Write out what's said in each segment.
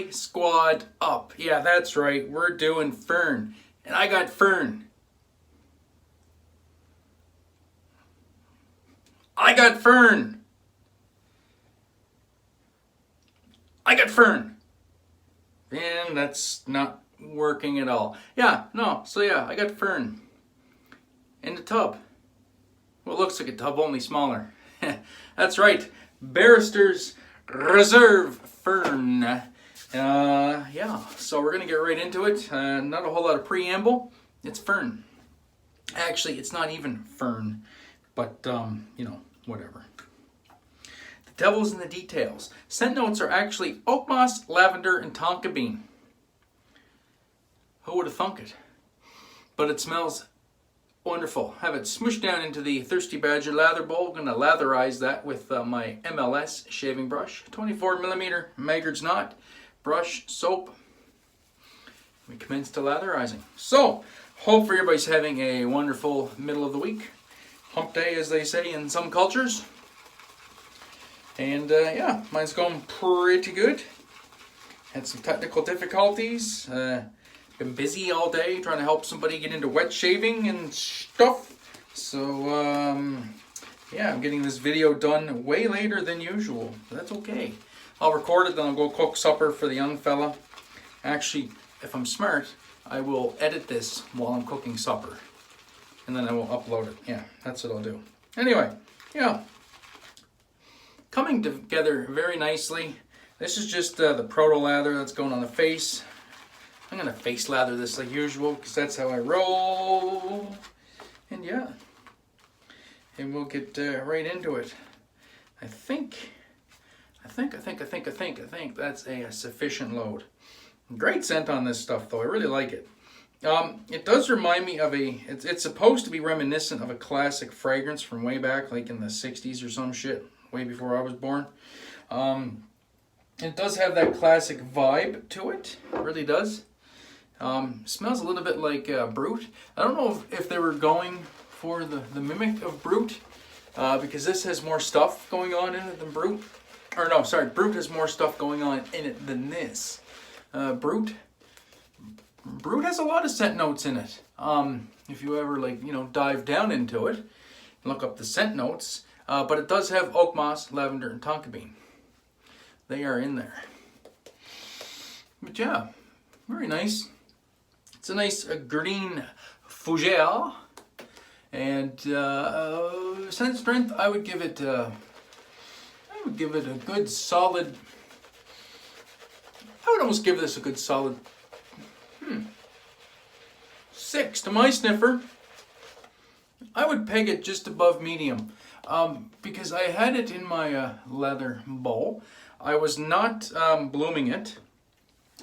everybody, squad up. Yeah, that's right. We're doing Fern. And I got Fern. I got Fern. I got Fern. And that's not working at all. Yeah, no. So yeah, I got Fern. In the tub. Well, it looks like a tub, only smaller. That's right. Barrister's Reserve Fern. Yeah, so we're going to get right into it. Not a whole lot of preamble. It's Fern. Actually, it's not even Fern, but, you know, whatever. The devil's in the details. Scent notes are actually oak moss, lavender, and tonka bean. Who would have thunk it? But it smells wonderful. Have it smushed down into the Thirsty Badger lather bowl. I'm going to latherize that with my MLS shaving brush. 24mm Maggard's knot. Brush, soap. We commence to latherizing. So, hopefully everybody's having a wonderful middle of the week. Hump day, as they say in some cultures. And yeah, mine's going pretty good. Had some technical difficulties. Been busy all day trying to help somebody get into wet shaving and stuff. So, yeah, I'm getting this video done way later than usual. That's okay. I'll record it, then I'll go cook supper for the young fella. Actually, if I'm smart, I will edit this while I'm cooking supper. And then I will upload it. Yeah, that's what I'll do. Anyway, yeah. Coming together very nicely. This is just the proto lather that's going on the face. I'm going to face lather this like usual because that's how I roll. And yeah. And we'll get right into it. I think that's a sufficient load. Great scent on this stuff though. I really like it. It does remind me of it's supposed to be reminiscent of a classic fragrance from way back, like in the 60s or some shit, way before I was born. It does have that classic vibe to it. It really does. Smells a little bit like Brut. I don't know if they were going for the mimic of Brut, because this has more stuff going on in it than Brut. Or no, sorry, Brut has more stuff going on in it than this. Brut has a lot of scent notes in it. If you ever dive down into it and look up the scent notes, but it does have oak moss, lavender, and tonka bean. They are in there. But yeah, very nice. It's a nice green fougere, and scent strength, I would give it a good solid. I would almost give this a good solid 6 to my sniffer. I would peg it just above medium, because I had it in my leather bowl. I was not blooming it.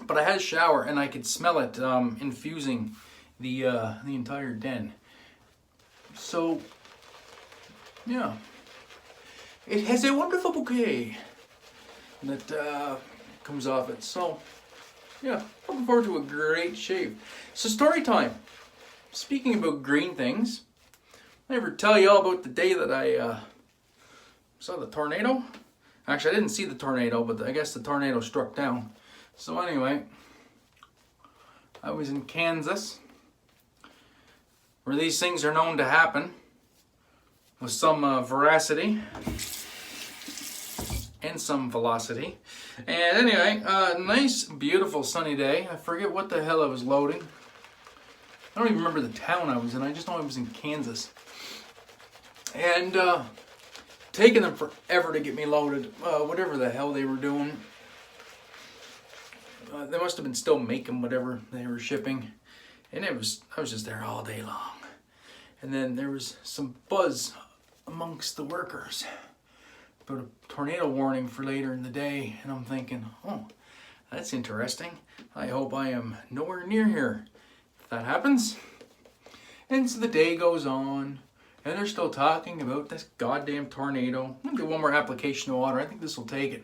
But I had a shower and I could smell it infusing the entire den. So, yeah. It has a wonderful bouquet that comes off it. So, yeah, looking forward to a great shave. So, story time. Speaking about green things, I ever tell you all about the day that I saw the tornado? Actually, I didn't see the tornado, but I guess the tornado struck down. So anyway, I was in Kansas, where these things are known to happen with some veracity and some velocity. And anyway, nice, beautiful sunny day. I forget what the hell I was loading. I don't even remember the town I was in. I just know I was in Kansas. And taking them forever to get me loaded, whatever the hell they were doing. They must have been still making whatever they were shipping, and I was just there all day long. And then there was some buzz amongst the workers about a tornado warning for later in the day, and I'm thinking, oh, that's interesting. I hope I am nowhere near here if that happens. And so the day goes on, and they're still talking about this goddamn tornado. I'm gonna do one more application of water. I think this will take it.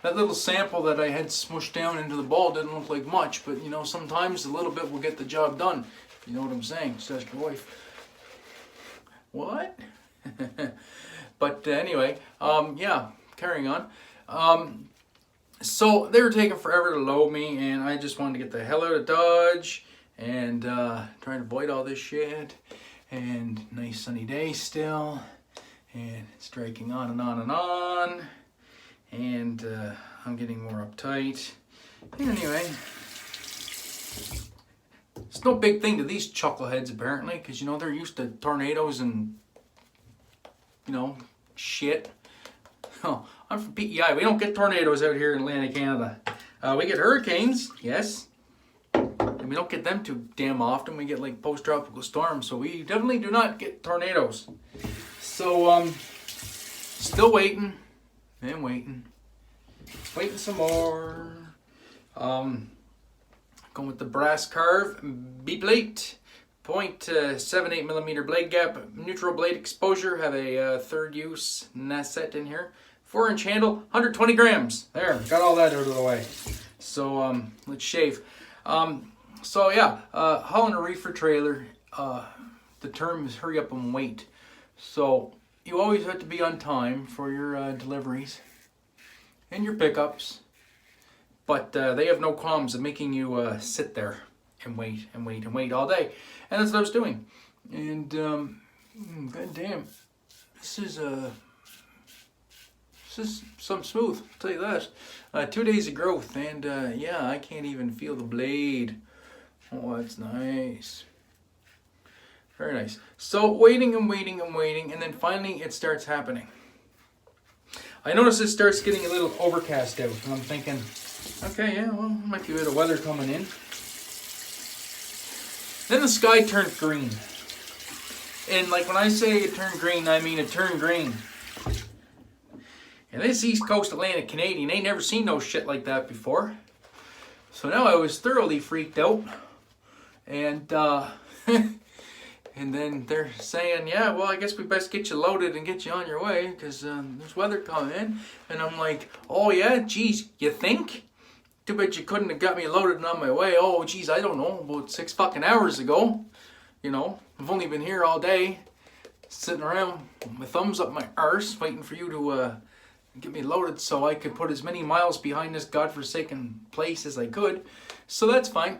That little sample that I had smushed down into the bowl didn't look like much, but you know, sometimes a little bit will get the job done. You know what I'm saying? Just ask your wife. What? But anyway, yeah, carrying on. So they were taking forever to load me, and I just wanted to get the hell out of Dodge and trying to avoid all this shit. And nice sunny day still, and it's dragging on and on and on, and I'm getting more uptight. Anyway, it's no big thing to these chuckleheads apparently, because you know they're used to tornadoes and shit. Oh, I'm from PEI. We don't get tornadoes out here in Atlantic Canada. We get hurricanes, yes. And we don't get them too damn often. We get like post-tropical storms. So we definitely do not get tornadoes. So, still waiting. And waiting. Waiting some more. Going with the brass Karve B-plate. 0.78 millimeter blade gap, neutral blade exposure, have a third use nasset in here. 4-inch handle, 120 grams. There, got all that out of the way. So let's shave. So yeah, hauling a reefer trailer, the term is hurry up and wait. So you always have to be on time for your deliveries and your pickups. But they have no qualms of making you sit there and wait and wait and wait all day. And that's what I was doing. And god damn, this is some smooth, I'll tell you that. 2 days of growth, and yeah, I can't even feel the blade. Oh, that's nice. Very nice. So waiting and waiting and waiting, and then finally it starts happening. I notice it starts getting a little overcast out, and I'm thinking, okay, yeah, well, might be a bit of weather coming in. Then the sky turned green. And like when I say it turned green, I mean it turned green. And this East Coast Atlantic Canadian ain't never seen no shit like that before. So now I was thoroughly freaked out. And and then they're saying, yeah, well, I guess we best get you loaded and get you on your way because there's weather coming in. And I'm like, oh yeah, geez, you think? Too bad you couldn't have got me loaded and on my way. Oh, geez, I don't know, about 6 fucking hours ago. You know, I've only been here all day, sitting around with my thumbs up my arse, waiting for you to get me loaded so I could put as many miles behind this godforsaken place as I could. So that's fine.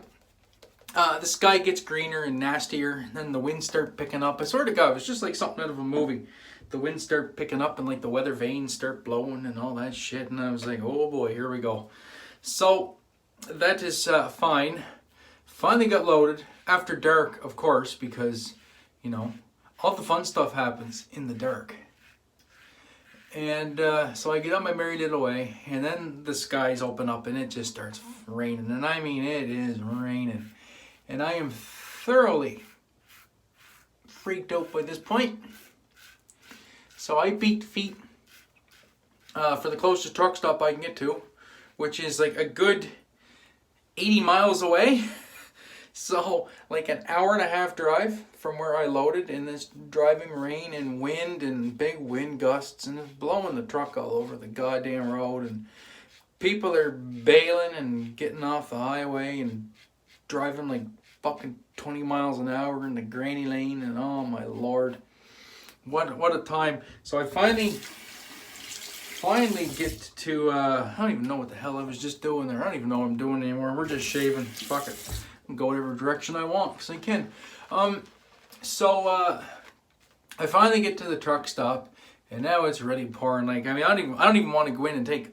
The sky gets greener and nastier, and then the winds start picking up. I swear to God, it's just like something out of a movie. The winds start picking up and like the weather vanes start blowing and all that shit. And I was like, oh boy, here we go. So that is fine. Finally got loaded after dark, of course, because, you know, all the fun stuff happens in the dark. And so I get on my merry little way, and then the skies open up and it just starts raining. And I mean, it is raining. And I am thoroughly freaked out by this point. So I beat feet for the closest truck stop I can get to, which is like a good 80 miles away. So like an hour and a half drive from where I loaded in this driving rain and wind and big wind gusts, and it's blowing the truck all over the goddamn road, and people are bailing and getting off the highway and driving like fucking 20 miles an hour in the granny lane, and oh my lord, what a time. So I finally get to I don't even know what the hell I was just doing there. I don't even know what I'm doing anymore. We're just shaving. Fuck it. I can go whatever direction I want because I can. So I finally get to the truck stop, and now it's really pouring. Like, I mean, I don't even want to go in and take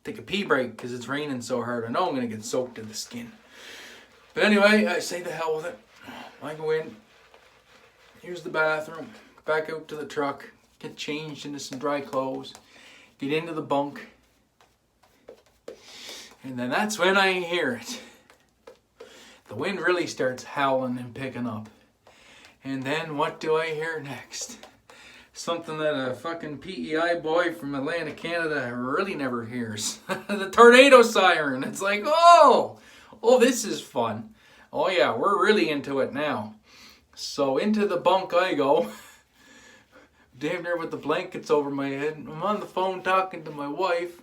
a pee break because it's raining so hard. I know I'm gonna get soaked to the skin. But anyway, I say the hell with it. I go in. Here's the bathroom. Back out to the truck. Get changed into some dry clothes. Get into the bunk. And then that's when I hear it. The wind really starts howling and picking up. And then what do I hear next? Something that a fucking PEI boy from Atlantic Canada really never hears. The tornado siren. It's like, oh, this is fun. Oh yeah, we're really into it now. So into the bunk I go. Damn near with the blankets over my head. I'm on the phone talking to my wife.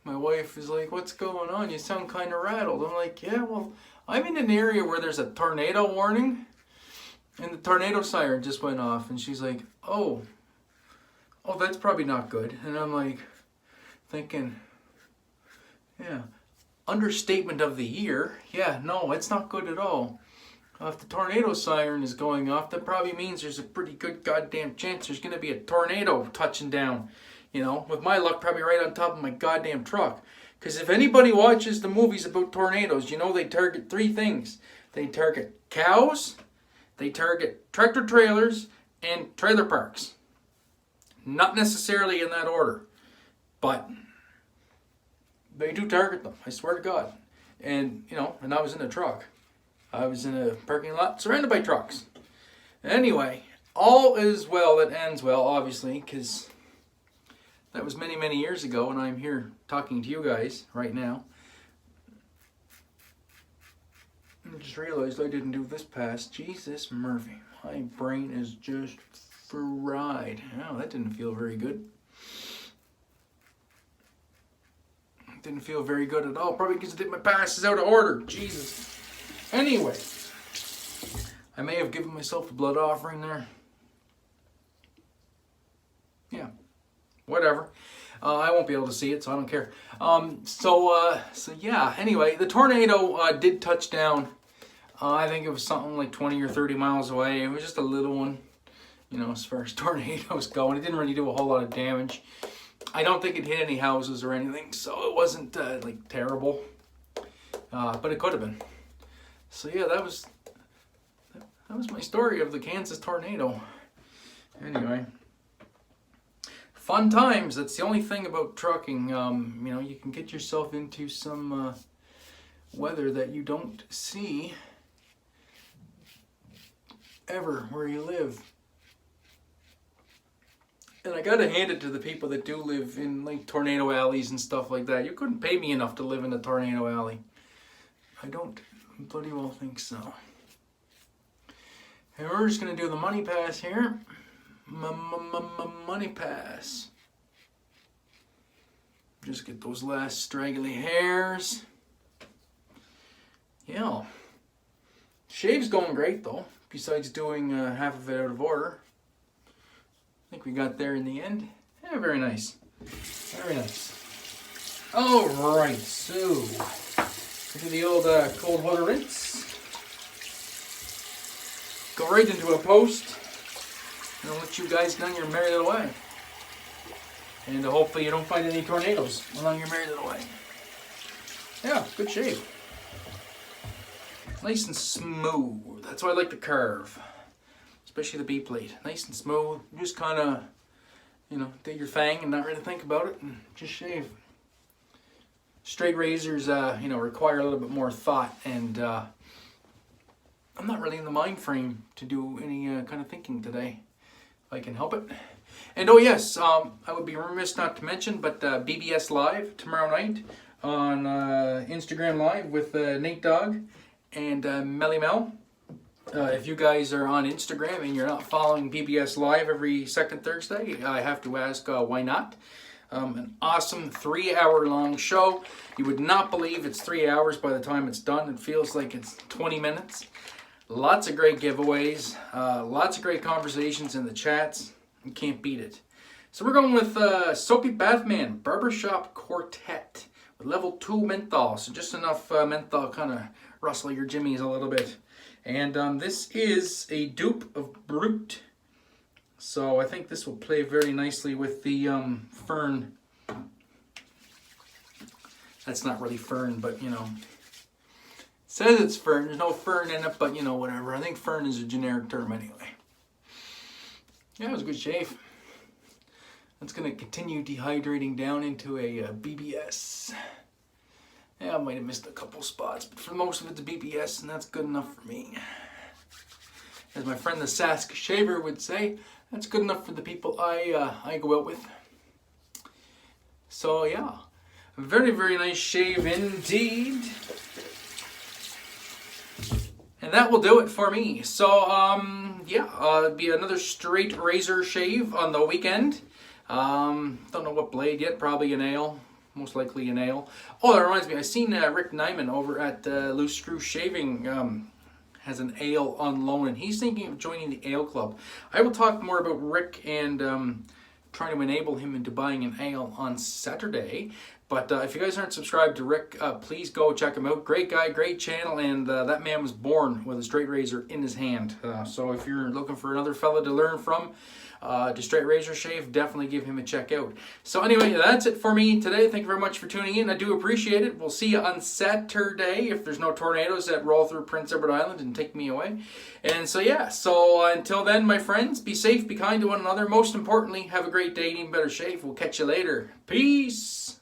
My wife is like, what's going on? You sound kind of rattled. I'm like, yeah, well, I'm in an area where there's a tornado warning. And the tornado siren just went off. And she's like, oh, that's probably not good. And I'm like, thinking, Yeah. Understatement of the year. Yeah, no, it's not good at all. If the tornado siren is going off, that probably means there's a pretty good goddamn chance there's going to be a tornado touching down. You know, with my luck, probably right on top of my goddamn truck. Because if anybody watches the movies about tornadoes, you know they target three things. They target cows, they target tractor trailers, and trailer parks. Not necessarily in that order, but they do target them, I swear to God. And, you know, and I was in a truck. I was in a parking lot surrounded by trucks. Anyway, all is well that ends well, obviously, because that was many, many years ago, and I'm here talking to you guys right now. I just realized I didn't do this pass. Jesus Murphy, my brain is just fried. Oh, that didn't feel very good. Didn't feel very good at all. Probably because my pass is out of order. Jesus. Anyway, I may have given myself a blood offering there. Yeah, whatever. I won't be able to see it, so I don't care. So yeah. Anyway, the tornado did touch down. I think it was something like 20 or 30 miles away. It was just a little one, you know, as far as tornadoes go. And it didn't really do a whole lot of damage. I don't think it hit any houses or anything, so it wasn't like terrible. But it could have been. So yeah, that was my story of the Kansas tornado. Anyway, fun times. That's the only thing about trucking. You know, you can get yourself into some weather that you don't see ever where you live. And I gotta hand it to the people that do live in like tornado alleys and stuff like that. You couldn't pay me enough to live in a tornado alley. I don't bloody well think so. And we're just gonna do the money pass here. Money pass. Just get those last straggly hairs. Yeah. Shave's going great though, besides doing half of it out of order. I think we got there in the end. Yeah, very nice. Very nice. Alright, so do the old cold water rinse. Go right into a post. And I'll let you guys down your merry little way. And hopefully you don't find any tornadoes along your merry little way. Yeah, good shave. Nice and smooth. That's why I like the Karve. Especially the B plate. Nice and smooth. You just kind of, you know, do your thing and not really think about it and just shave. Straight razors, you know, require a little bit more thought, and I'm not really in the mind frame to do any kind of thinking today, if I can help it. And oh yes, I would be remiss not to mention, but BBS Live tomorrow night on Instagram Live with Nate Dogg and Melly Mel. If you guys are on Instagram and you're not following BBS Live every second Thursday, I have to ask why not. An awesome 3-hour long show. You would not believe it's 3 hours by the time it's done. It feels like it's 20 minutes. Lots of great giveaways. Lots of great conversations in the chats. You can't beat it. So we're going with Siapy Bathman Barbershop Quartet with level 2 menthol. So just enough menthol kind of rustle your jimmies a little bit. And this is a dupe of Brute. So I think this will play very nicely with the Fern. That's not really Fern, but you know. It says it's Fern. There's no Fern in it, but you know, whatever. I think Fern is a generic term anyway. Yeah, it was a good shave. That's going to continue dehydrating down into a BBS. Yeah, I might have missed a couple spots, but for most of it's BBS, and that's good enough for me. As my friend the Sask Shaver would say, that's good enough for the people I go out with. So yeah, a very, very nice shave indeed. And that will do it for me. So yeah, it'll be another straight razor shave on the weekend. Don't know what blade yet, probably a nail. Most likely a nail. Oh, that reminds me, I seen Rick Nyman over at Loose Screw Shaving has an ale on loan, and he's thinking of joining the ale club. I will talk more about Rick and trying to enable him into buying an ale on Saturday. But if you guys aren't subscribed to Rick, please go check him out. Great guy, great channel, and that man was born with a straight razor in his hand. So if you're looking for another fella to learn from, to straight razor shave, definitely give him a check out. So anyway, that's it for me today. Thank you very much for tuning in. I do appreciate it. We'll see you on Saturday if there's no tornadoes that roll through Prince Edward Island and take me away. And so yeah, so until then, my friends, be safe, be kind to one another. Most importantly, have a great day and even better shave. We'll catch you later. Peace.